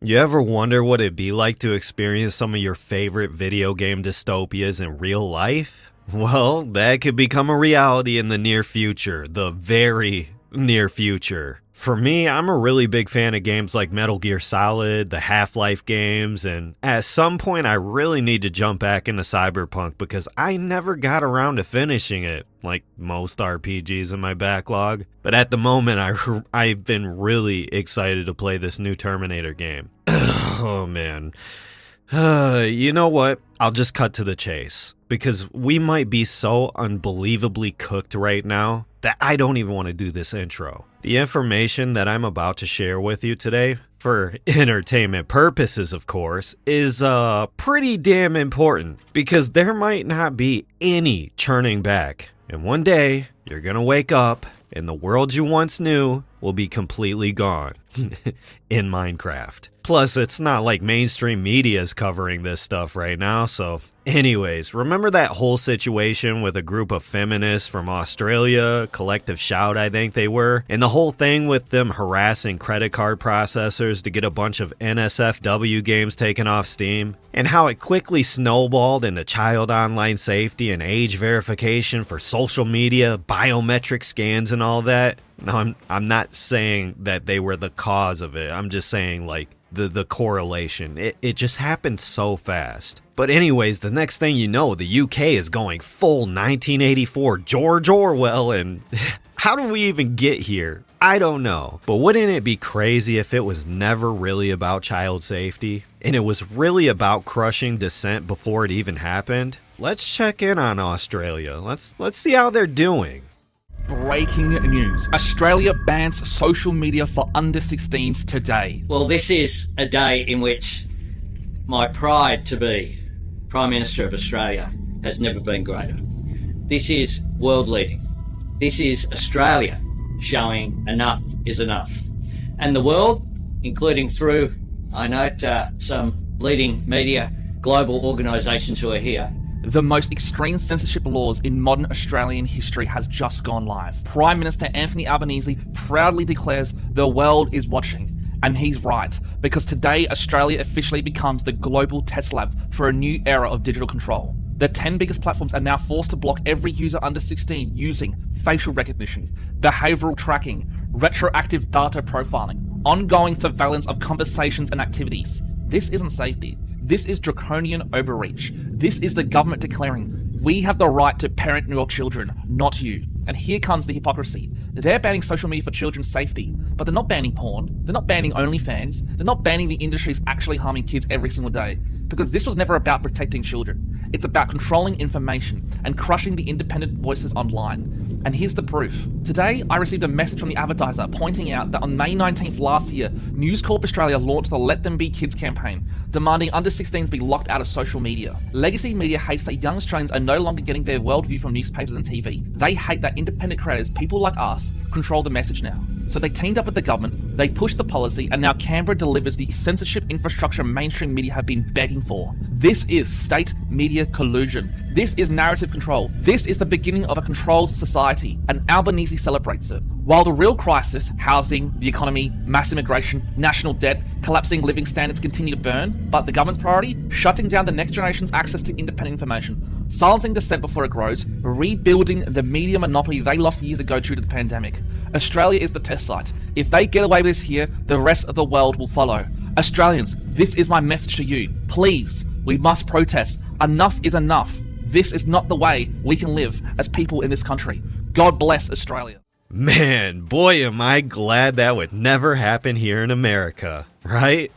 You ever wonder what it'd be like to experience some of your favorite video game dystopias in real life? Well, that could become a reality in the near future, the very near future. For me, I'm a really big fan of games like Metal Gear Solid, the Half-Life games, and at some point I really need to jump back into Cyberpunk because I never got around to finishing it, like most RPGs in my backlog. But at the moment, I've been really excited to play this new Terminator game. Oh man. You know what? I'll just cut to the chase, because we might be so unbelievably cooked right now that I don't even want to do this intro. The information that I'm about to share with you today, for entertainment purposes of course, is pretty damn important, because there might not be any turning back. And one day, you're gonna wake up and the world you once knew will be completely gone in Minecraft. Plus, it's not like mainstream media is covering this stuff right now, so anyways, remember that whole situation with a group of feminists from Australia, Collective Shout I think they were, and the whole thing with them harassing credit card processors to get a bunch of NSFW games taken off Steam, and how it quickly snowballed into child online safety and age verification for social media, biometric scans and all that? No, I'm not saying that they were the cause of it. I'm just saying, like, the correlation. It just happened so fast. But anyways, the next thing you know, the UK is going full 1984 George Orwell, and how do we even get here? I don't know. But wouldn't it be crazy if it was never really about child safety, and it was really about crushing dissent before it even happened? Let's check in on Australia. Let's see how they're doing. Breaking news. Australia bans social media for under 16s today. Well, this is a day in which my pride to be Prime Minister of Australia has never been greater. This is world leading. This is Australia showing enough is enough. And the world, including through, I note, some leading media, global organisations who are here. The most extreme censorship laws in modern Australian history has just gone live. Prime Minister Anthony Albanese proudly declares the world is watching. And he's right, because today Australia officially becomes the global test lab for a new era of digital control. The 10 biggest platforms are now forced to block every user under 16 using facial recognition, behavioural tracking, retroactive data profiling, ongoing surveillance of conversations and activities. This isn't safety. This is draconian overreach. This is the government declaring, we have the right to parent your children, not you. And here comes the hypocrisy. They're banning social media for children's safety, but they're not banning porn, they're not banning OnlyFans, they're not banning the industries actually harming kids every single day. Because this was never about protecting children. It's about controlling information and crushing the independent voices online. And here's the proof. Today, I received a message from the advertiser pointing out that on May 19th last year, News Corp Australia launched the Let Them Be Kids campaign, demanding under 16s be locked out of social media. Legacy media hates that young Australians are no longer getting their worldview from newspapers and TV. They hate that independent creators, people like us, control the message now. So they teamed up with the government, they pushed the policy, and now Canberra delivers the censorship infrastructure mainstream media have been begging for. This is state media collusion. This is narrative control. This is the beginning of a controlled society, and Albanese celebrates it. While the real crisis, housing, the economy, mass immigration, national debt, collapsing living standards continue to burn, but the government's priority, shutting down the next generation's access to independent information, silencing dissent before it grows, rebuilding the media monopoly they lost years ago due to the pandemic. Australia is the test site. If they get away with this here, the rest of the world will follow. Australians, this is my message to you. Please, we must protest. Enough is enough. This is not the way we can live as people in this country. God bless Australia. Man, boy am I glad that would never happen here in America, right?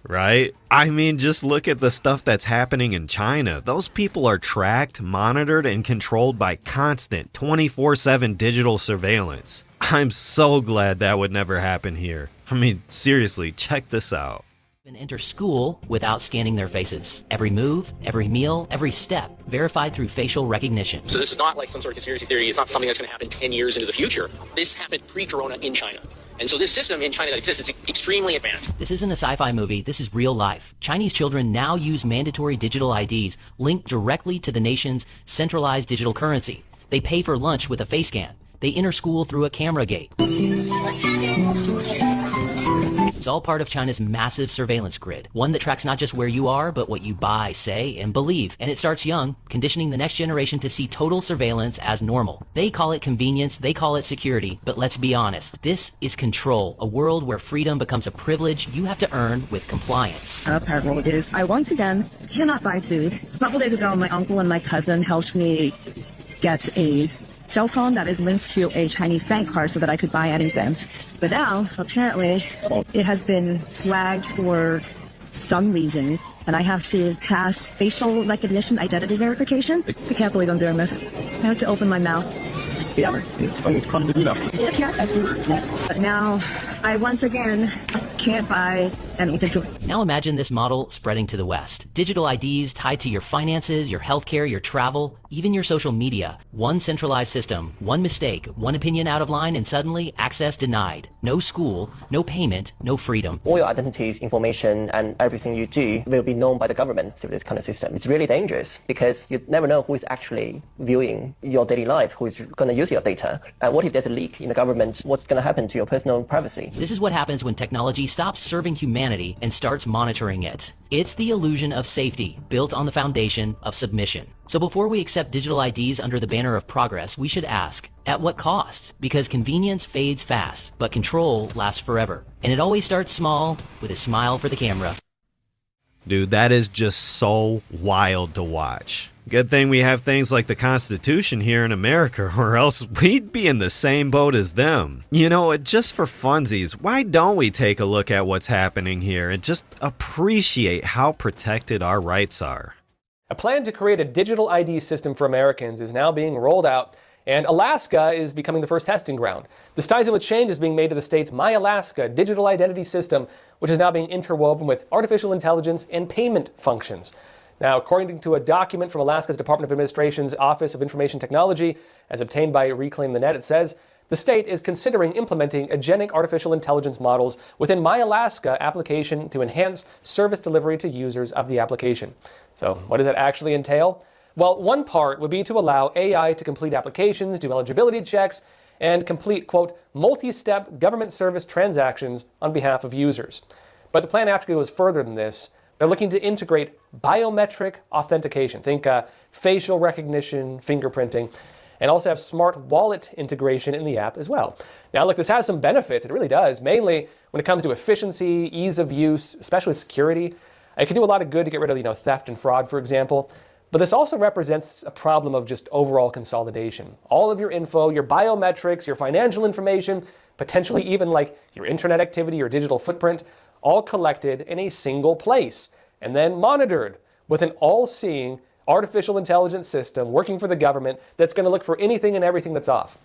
Right? I mean, just look at the stuff that's happening in China. Those people are tracked, monitored, and controlled by constant 24/7 digital surveillance. I'm so glad that would never happen here. I mean, seriously, check this out. And enter school without scanning their faces. Every move, every meal, every step, verified through facial recognition. So this is not like some sort of conspiracy theory. It's not something that's going to happen 10 years into the future. This happened pre-corona in China. And so this system in China that exists is extremely advanced. This isn't a sci-fi movie, this is real life. Chinese children now use mandatory digital IDs linked directly to the nation's centralized digital currency. They pay for lunch with a face scan. They enter school through a camera gate. It's all part of China's massive surveillance grid, one that tracks not just where you are, but what you buy, say, and believe. And it starts young, conditioning the next generation to see total surveillance as normal. They call it convenience, they call it security, but let's be honest, this is control, a world where freedom becomes a privilege you have to earn with compliance. Apparently it is. I once again cannot buy food. A couple days ago, my uncle and my cousin helped me get a cell phone that is linked to a Chinese bank card so that I could buy anything. But now, apparently, it has been flagged for some reason, and I have to pass facial recognition identity verification. I can't believe I'm doing this. I have to open my mouth. But now, I once again can't buy anything. Now imagine this model spreading to the West. Digital IDs tied to your finances, your healthcare, your travel, even your social media. One centralized system, one mistake, one opinion out of line, and suddenly access denied. No school, no payment, no freedom. All your identities, information, and everything you do will be known by the government through this kind of system. It's really dangerous because you never know who is actually viewing your daily life, who is going to use your data. And what if there's a leak in the government? What's going to happen to your personal privacy? This is what happens when technology stops serving humanity and starts monitoring it. It's the illusion of safety built on the foundation of submission. So before we accept digital IDs under the banner of progress, we should ask, at what cost? Because convenience fades fast, but control lasts forever. And it always starts small, with a smile for the camera. Dude, that is just so wild to watch. Good thing we have things like the Constitution here in America, or else we'd be in the same boat as them. You know, just for funsies, why don't we take a look at what's happening here and just appreciate how protected our rights are? A plan to create a digital ID system for Americans is now being rolled out, and Alaska is becoming the first testing ground. This ties in with changes being made to the state's My Alaska digital identity system, which is now being interwoven with artificial intelligence and payment functions. Now, according to a document from Alaska's Department of Administration's Office of Information Technology, as obtained by Reclaim the Net, it says, the state is considering implementing agentic artificial intelligence models within My Alaska application to enhance service delivery to users of the application. So what does that actually entail? Well, one part would be to allow AI to complete applications, do eligibility checks, and complete, quote, multi-step government service transactions on behalf of users. But the plan actually goes further than this. They're looking to integrate biometric authentication. Think facial recognition, fingerprinting, and also have smart wallet integration in the app as well. Now, look, this has some benefits. It really does, mainly when it comes to efficiency, ease of use, especially with security. It can do a lot of good to get rid of, theft and fraud, for example. But this also represents a problem of just overall consolidation. All of your info, your biometrics, your financial information, potentially even like your internet activity, your digital footprint, all collected in a single place and then monitored with an all-seeing artificial intelligence system working for the government that's going to look for anything and everything that's off.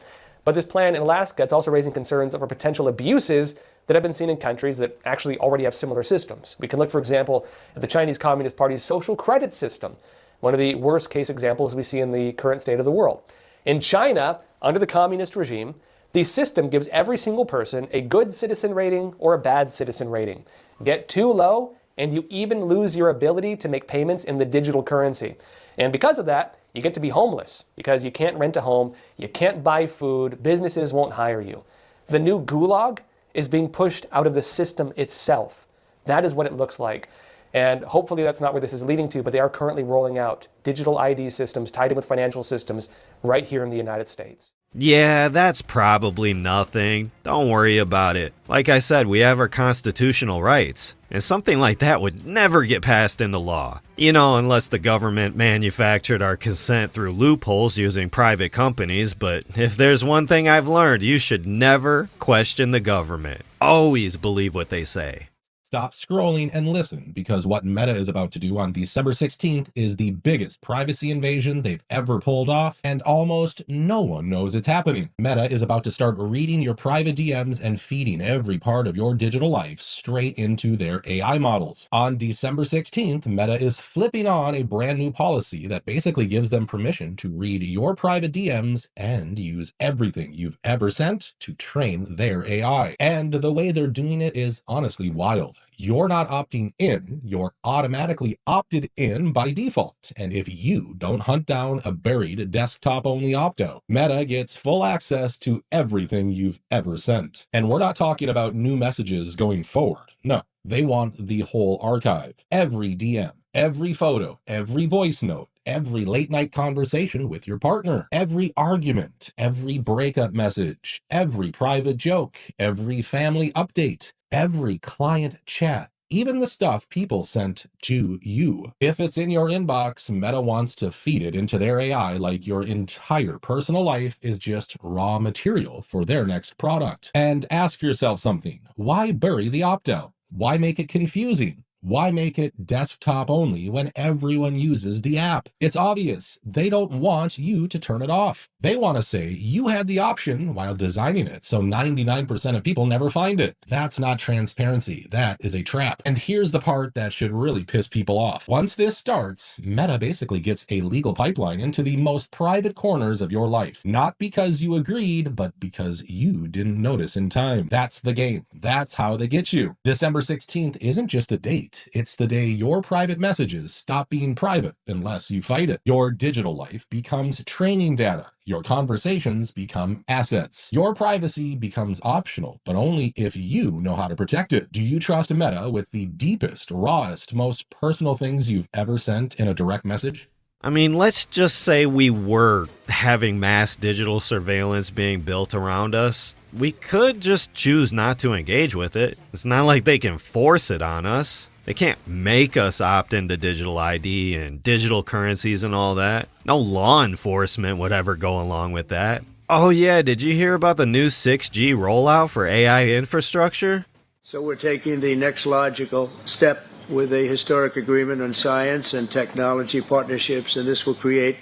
But this plan in Alaska, it's also raising concerns over potential abuses that have been seen in countries that actually already have similar systems. We can look, for example, at the Chinese Communist Party's social credit system, one of the worst case examples we see in the current state of the world. In China, under the communist regime, the system gives every single person a good citizen rating or a bad citizen rating. Get too low, and you even lose your ability to make payments in the digital currency. And because of that, you get to be homeless because you can't rent a home, you can't buy food, businesses won't hire you. The new gulag is being pushed out of the system itself. That is what it looks like. And hopefully that's not where this is leading to, but they are currently rolling out digital ID systems tied in with financial systems right here in the United States. Yeah, that's probably nothing. Don't worry about it. Like I said, we have our constitutional rights, and something like that would never get passed into law. Unless the government manufactured our consent through loopholes using private companies, but if there's one thing I've learned, you should never question the government. Always believe what they say. Stop scrolling and listen, because what Meta is about to do on December 16th is the biggest privacy invasion they've ever pulled off, and almost no one knows it's happening. Meta is about to start reading your private DMs and feeding every part of your digital life straight into their AI models. On December 16th, Meta is flipping on a brand new policy that basically gives them permission to read your private DMs and use everything you've ever sent to train their AI. And the way they're doing it is honestly wild. You're not opting in, you're automatically opted in by default. And if you don't hunt down a buried desktop-only opto, Meta gets full access to everything you've ever sent. And we're not talking about new messages going forward. No, they want the whole archive. Every DM, every photo, every voice note, every late-night conversation with your partner, every argument, every breakup message, every private joke, every family update, every client chat, even the stuff people sent to you. If it's in your inbox, Meta wants to feed it into their AI like your entire personal life is just raw material for their next product. And ask yourself something. Why bury the opt-out? Why make it confusing? Why make it desktop only when everyone uses the app? It's obvious. They don't want you to turn it off. They want to say you had the option while designing it, so 99% of people never find it. That's not transparency. That is a trap. And here's the part that should really piss people off. Once this starts, Meta basically gets a legal pipeline into the most private corners of your life. Not because you agreed, but because you didn't notice in time. That's the game. That's how they get you. December 16th isn't just a date. It's the day your private messages stop being private unless you fight it. Your digital life becomes training data. Your conversations become assets. Your privacy becomes optional, but only if you know how to protect it. Do you trust Meta with the deepest, rawest, most personal things you've ever sent in a direct message? I mean, let's just say we were having mass digital surveillance being built around us. We could just choose not to engage with it. It's not like they can force it on us. They can't make us opt into digital ID and digital currencies and all that. No law enforcement would ever go along with that. Oh yeah, did you hear about the new 6G rollout for AI infrastructure? So we're taking the next logical step with a historic agreement on science and technology partnerships, and this will create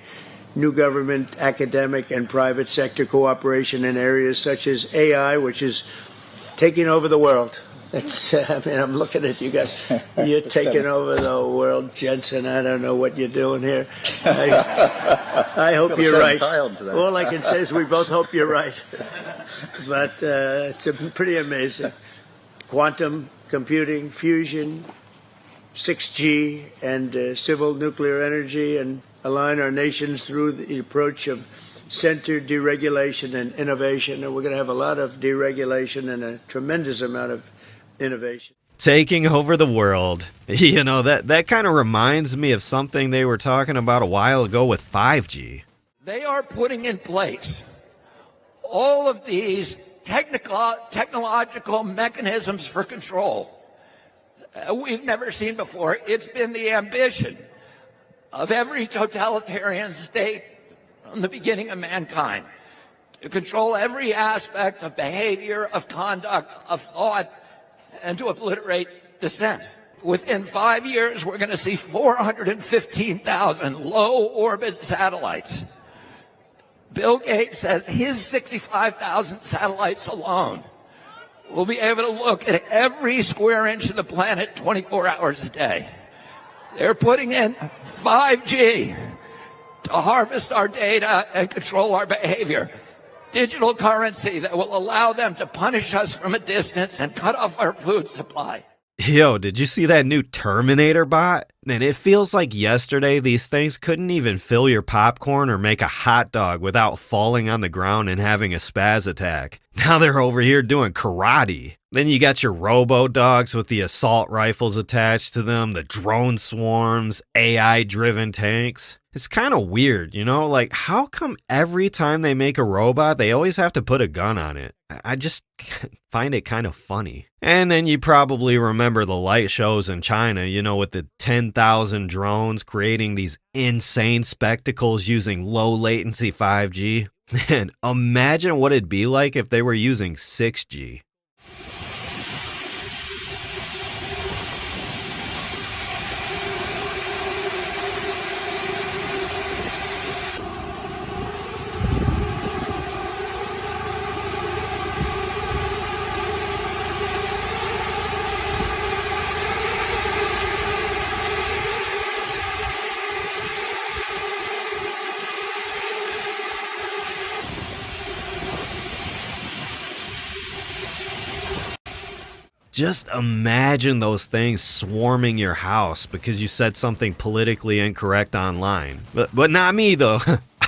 new government, academic, and private sector cooperation in areas such as AI, which is taking over the world. I'm looking at you guys. You're taking over the world, Jensen. I don't know what you're doing here. I hope you're right. All I can say is we both hope you're right. But it's pretty amazing. Quantum computing, fusion, 6G, and civil nuclear energy, and align our nations through the approach of centered deregulation and innovation. And we're going to have a lot of deregulation and a tremendous amount of innovation. Taking over the world. You know, that kind of reminds me of something they were talking about a while ago with 5G. They are putting in place all of these technological mechanisms for control we've never seen before. It's been the ambition of every totalitarian state from the beginning of mankind to control every aspect of behavior, of conduct, of thought, and to obliterate dissent. Within 5 years, we're going to see 415,000 low-orbit satellites. Bill Gates says his 65,000 satellites alone will be able to look at every square inch of the planet 24 hours a day. They're putting in 5G to harvest our data and control our behavior. Digital currency that will allow them to punish us from a distance and cut off our food supply. Yo, did you see that new Terminator bot? And it feels like yesterday these things couldn't even fill your popcorn or make a hot dog without falling on the ground and having a spaz attack. Now they're over here doing karate. Then you got your robo-dogs with the assault rifles attached to them, the drone swarms, AI-driven tanks. It's kind of weird, you know? Like, how come every time they make a robot, they always have to put a gun on it? I just find it kind of funny. And then you probably remember the light shows in China, you know, with the 10,000 drones creating these insane spectacles using low latency 5G. And imagine what it'd be like if they were using 6G. Just imagine those things swarming your house because you said something politically incorrect online. But not me, though.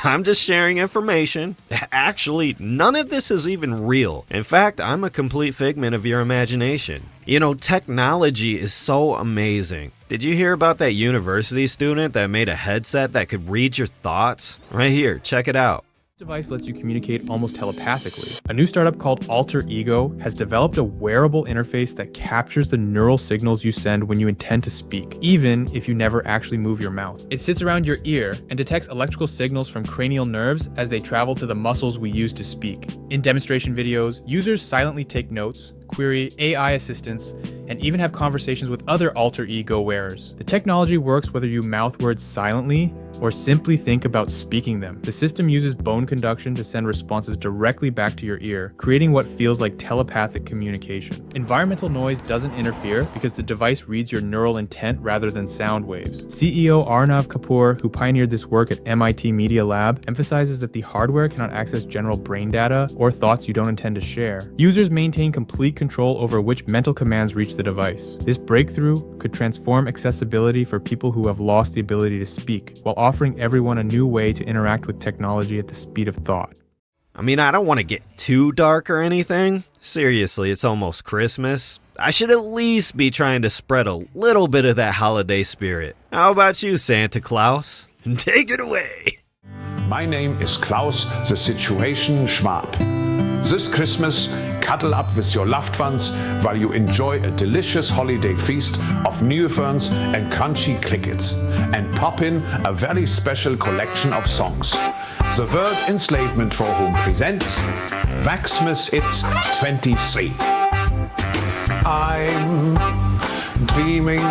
I'm just sharing information. Actually, none of this is even real. In fact, I'm a complete figment of your imagination. You know, technology is so amazing. Did you hear about that university student that made a headset that could read your thoughts? Right here, check it out. This device lets you communicate almost telepathically. A new startup called Alter Ego has developed a wearable interface that captures the neural signals you send when you intend to speak, even if you never actually move your mouth. It sits around your ear and detects electrical signals from cranial nerves as they travel to the muscles we use to speak. In demonstration videos, users silently take notes, query AI assistants, and even have conversations with other Alter Ego wearers. The technology works whether you mouth words silently or simply think about speaking them. The system uses bone conduction to send responses directly back to your ear, creating what feels like telepathic communication. Environmental noise doesn't interfere because the device reads your neural intent rather than sound waves. CEO Arnav Kapoor, who pioneered this work at MIT Media Lab, emphasizes that the hardware cannot access general brain data or thoughts you don't intend to share. Users maintain complete control over which mental commands reach the device. This breakthrough could transform accessibility for people who have lost the ability to speak, while offering everyone a new way to interact with technology at the speed of thought. I mean, I don't want to get too dark or anything. Seriously, it's almost Christmas. I should at least be trying to spread a little bit of that holiday spirit. How about you, Santa Claus? Take it away. My name is Klaus, the Situation Schwab. This Christmas, cuddle up with your loved ones while you enjoy a delicious holiday feast of new ferns and crunchy crickets, and pop in a very special collection of songs. The World Enslavement Forum presents Vaxmas It's 23. I'm dreaming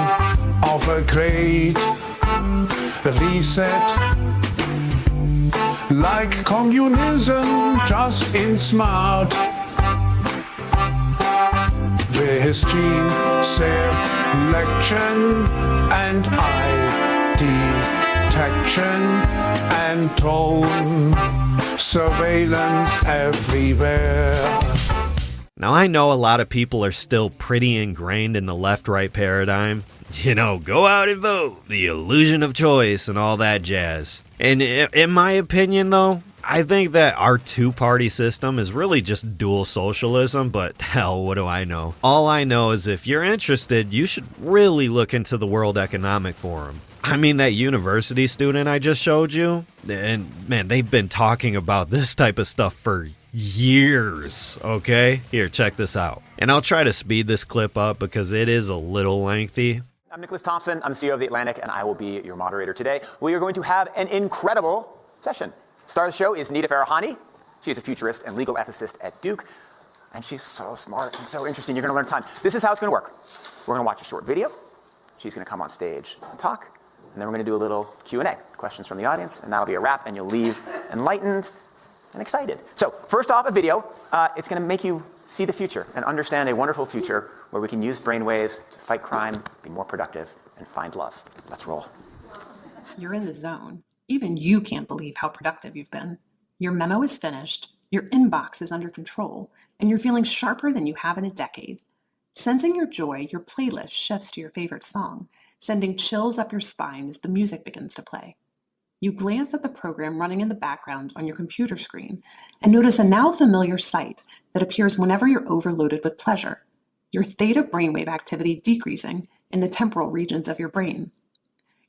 of a great reset, like communism, just in smart. With gene selection and ID detection and drone surveillance everywhere. Now, I know a lot of people are still pretty ingrained in the left-right paradigm. You know, go out and vote, the illusion of choice, and all that jazz. And in my opinion, though, I think that our two-party system is really just dual socialism, but hell, what do I know? All I know is if you're interested, you should really look into the World Economic Forum. I mean, that university student I just showed you, and man, they've been talking about this type of stuff for years, okay? Here, check this out. And I'll try to speed this clip up because it is a little lengthy. I'm Nicholas Thompson. I'm CEO of The Atlantic, and I will be your moderator today. We are going to have an incredible session. Star of the show is Nita Farahany. She's a futurist and legal ethicist at Duke, and she's so smart and so interesting. You're going to learn a ton. This is how it's going to work. We're going to watch a short video. She's going to come on stage and talk, and then we're going to do a little Q&A, questions from the audience, and that'll be a wrap, and you'll leave enlightened and excited. So first off, a video. It's going to make you see the future and understand a wonderful future where we can use brainwaves to fight crime, be more productive, and find love. Let's roll. You're in the zone. Even you can't believe how productive you've been. Your memo is finished, your inbox is under control, and you're feeling sharper than you have in a decade. Sensing your joy, your playlist shifts to your favorite song, sending chills up your spine as the music begins to play. You glance at the program running in the background on your computer screen and notice a now familiar sight that appears whenever you're overloaded with pleasure, your theta brainwave activity decreasing in the temporal regions of your brain.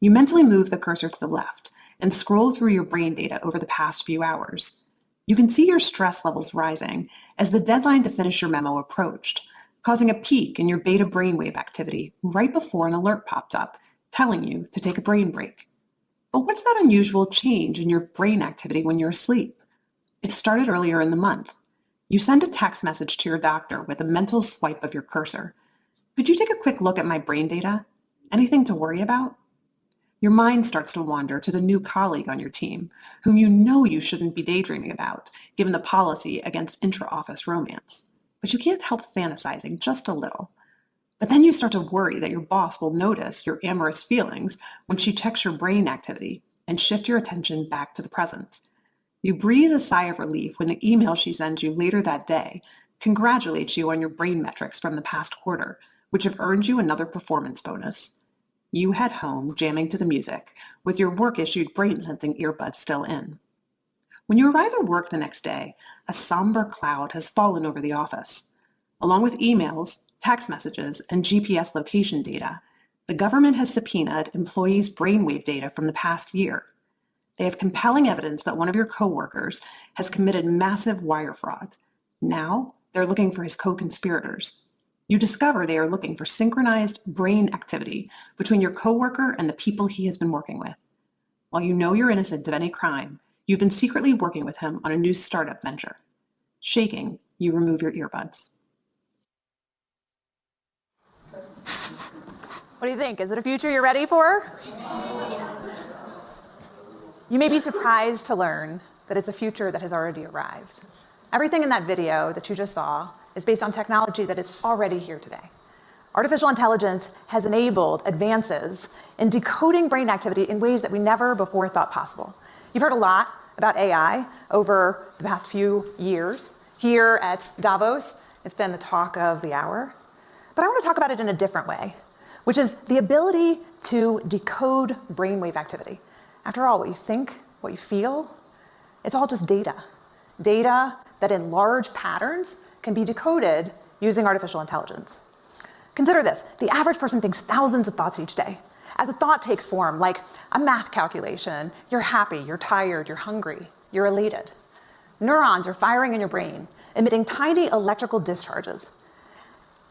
You mentally move the cursor to the left and scroll through your brain data over the past few hours. You can see your stress levels rising as the deadline to finish your memo approached, causing a peak in your beta brainwave activity right before an alert popped up, telling you to take a brain break. But what's that unusual change in your brain activity when you're asleep? It started earlier in the month. You send a text message to your doctor with a mental swipe of your cursor. Could you take a quick look at my brain data? Anything to worry about? Your mind starts to wander to the new colleague on your team, whom you know you shouldn't be daydreaming about, given the policy against intra-office romance. But you can't help fantasizing just a little. But then you start to worry that your boss will notice your amorous feelings when she checks your brain activity and shift your attention back to the present. You breathe a sigh of relief when the email she sends you later that day congratulates you on your brain metrics from the past quarter, which have earned you another performance bonus. You head home jamming to the music, with your work-issued brain-sensing earbuds still in. When you arrive at work the next day, a somber cloud has fallen over the office. Along with emails, text messages, and GPS location data, the government has subpoenaed employees' brainwave data from the past year. They have compelling evidence that one of your coworkers has committed massive wire fraud. Now, they're looking for his co-conspirators. You discover they are looking for synchronized brain activity between your coworker and the people he has been working with. While you know you're innocent of any crime, you've been secretly working with him on a new startup venture. Shaking, you remove your earbuds. What do you think? Is it a future you're ready for? You may be surprised to learn that it's a future that has already arrived. Everything in that video that you just saw is based on technology that is already here today. Artificial intelligence has enabled advances in decoding brain activity in ways that we never before thought possible. You've heard a lot about AI over the past few years. Here at Davos, it's been the talk of the hour. But I want to talk about it in a different way, which is the ability to decode brainwave activity. After all, what you think, what you feel, it's all just data. Data that in large patterns can be decoded using artificial intelligence. Consider this, the average person thinks thousands of thoughts each day. As a thought takes form, like a math calculation, you're happy, you're tired, you're hungry, you're elated. Neurons are firing in your brain, emitting tiny electrical discharges.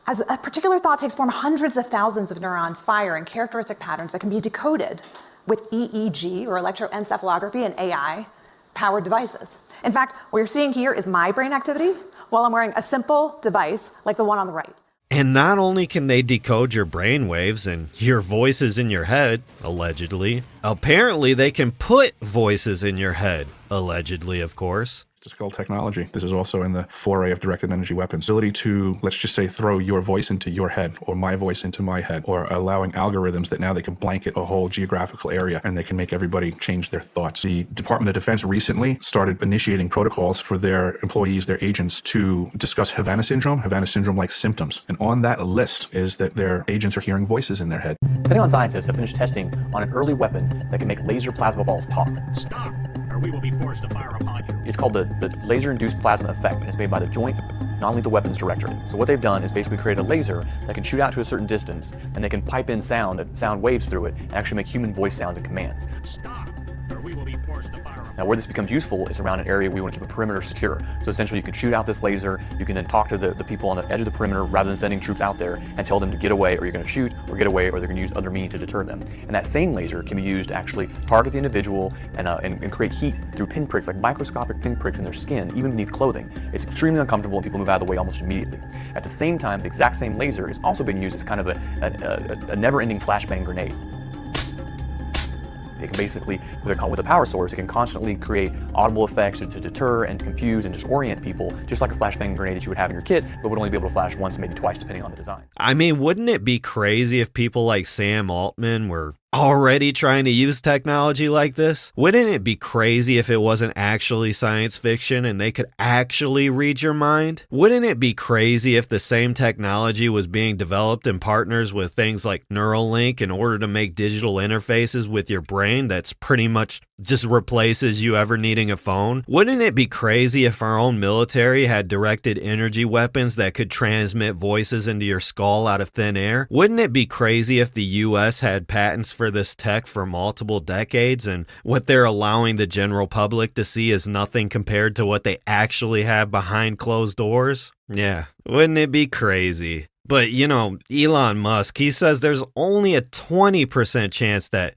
As a particular thought takes form, hundreds of thousands of neurons fire in characteristic patterns that can be decoded with EEG, or electroencephalography, and AI-powered devices. In fact, what you're seeing here is my brain activity while I'm wearing a simple device like the one on the right. And not only can they decode your brainwaves and your voices in your head, allegedly, apparently they can put voices in your head, allegedly, of course. It's called technology. This is also in the foray of directed energy weapons. Ability to, let's just say, throw your voice into your head or my voice into my head, or allowing algorithms that now they can blanket a whole geographical area and they can make everybody change their thoughts. The Department of Defense recently started initiating protocols for their employees, their agents, to discuss Havana syndrome-like symptoms. And on that list is that their agents are hearing voices in their head. Pentagon scientists have finished testing on an early weapon that can make laser plasma balls talk. Stop, or we will be forced to fire upon you. It's called the laser-induced plasma effect, and it's made by the Joint Non-Lethal Weapons Directorate. So what they've done is basically create a laser that can shoot out to a certain distance, and they can pipe in sound waves through it, and actually make human voice sounds and commands. Stop, or we will be forced to fire. Now, where this becomes useful is around an area we want to keep a perimeter secure. So essentially, you can shoot out this laser, you can then talk to the people on the edge of the perimeter rather than sending troops out there and tell them to get away, or you're going to shoot, or get away, or they're going to use other means to deter them. And that same laser can be used to actually target the individual and create heat through pinpricks, like microscopic pinpricks in their skin, even beneath clothing. It's extremely uncomfortable, and people move out of the way almost immediately. At the same time, the exact same laser is also being used as kind of a never-ending flashbang grenade. It can basically, with a power source, it can constantly create audible effects to deter and confuse and disorient people, just like a flashbang grenade that you would have in your kit, but would only be able to flash once, maybe twice, depending on the design. I mean, wouldn't it be crazy if people like Sam Altman were already trying to use technology like this? Wouldn't it be crazy if it wasn't actually science fiction and they could actually read your mind? Wouldn't it be crazy if the same technology was being developed in partners with things like Neuralink in order to make digital interfaces with your brain that's pretty much just replaces you ever needing a phone? Wouldn't it be crazy if our own military had directed energy weapons that could transmit voices into your skull out of thin air? Wouldn't it be crazy if the US had patents for this tech for multiple decades, and what they're allowing the general public to see is nothing compared to what they actually have behind closed doors? Yeah, wouldn't it be crazy? But, Elon Musk, he says there's only a 20% chance that,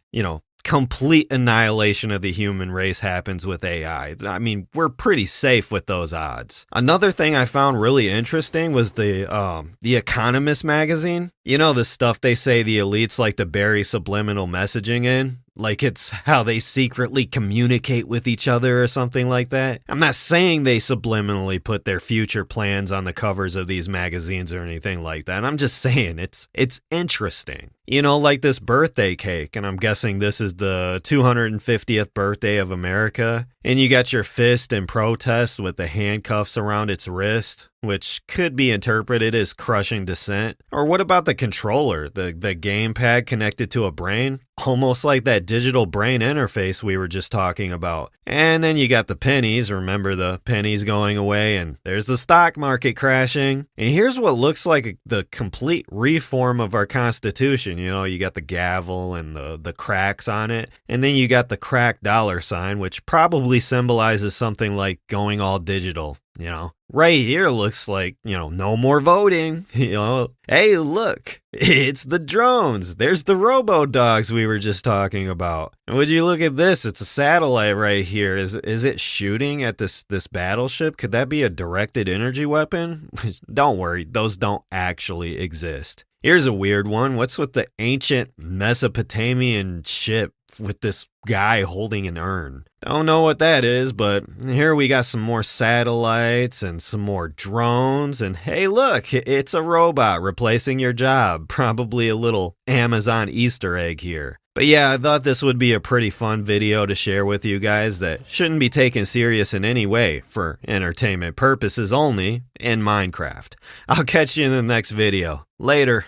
complete annihilation of the human race happens with AI. I mean, we're pretty safe with those odds. Another thing I found really interesting was the Economist magazine. The stuff they say the elites like to bury subliminal messaging in? Like it's how they secretly communicate with each other or something like that. I'm not saying they subliminally put their future plans on the covers of these magazines or anything like that. I'm just saying it's interesting. Like this birthday cake, and I'm guessing this is the 250th birthday of America, and you got your fist in protest with the handcuffs around its wrist. which could be interpreted as crushing dissent. Or what about the controller, the gamepad connected to a brain? Almost like that digital brain interface we were just talking about. And then you got the pennies, remember the pennies going away, and there's the stock market crashing. And here's what looks like the complete reform of our Constitution. You know, you got the gavel and the cracks on it, and then you got the cracked dollar sign, which probably symbolizes something like going all digital. You know, right here looks like, you know, no more voting. You know, hey, look, it's the drones. There's the robo-dogs we were just talking about. And would you look at this? It's a satellite right here. Is it shooting at this battleship? Could that be a directed energy weapon? Don't worry, those don't actually exist. Here's a weird one. What's with the ancient Mesopotamian ship with this guy holding an urn? Don't know what that is, but here we got some more satellites and some more drones. And hey, look, it's a robot replacing your job. Probably a little Amazon Easter egg here. But yeah, I thought this would be a pretty fun video to share with you guys that shouldn't be taken serious in any way, for entertainment purposes only, in Minecraft. I'll catch you in the next video. Later.